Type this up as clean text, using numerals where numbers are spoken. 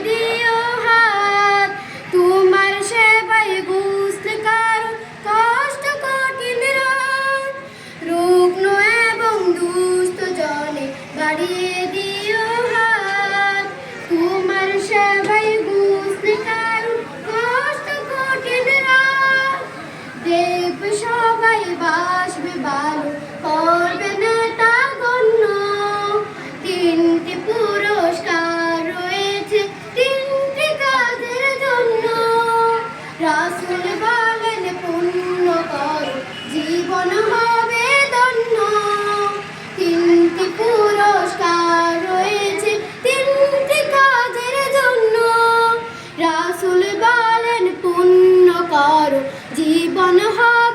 দিও হাত, তোমার সেবায় বুঝতে কারো কষ্ট কঠিন রাত, রুগ্ন এবং দুস্থ জনে বাড়িয়ে দিও হাত, তোমার সেবায় বুঝতে কারো কষ্ট কঠিন রাত, দেখবে সবাই বাসবে ভালো, করবে নেতা গণ্য, তিনটি পুরস্কার রয়েছে তিনটি কাজের জন্য, রাসূল বলেন পুণ্য করো জীবন হবে ধন্য, তিনটি পুরস্কার রয়েছে তিনটি কাজের জন্য, রাসূল বলেন পুণ্য করো জীবন হবে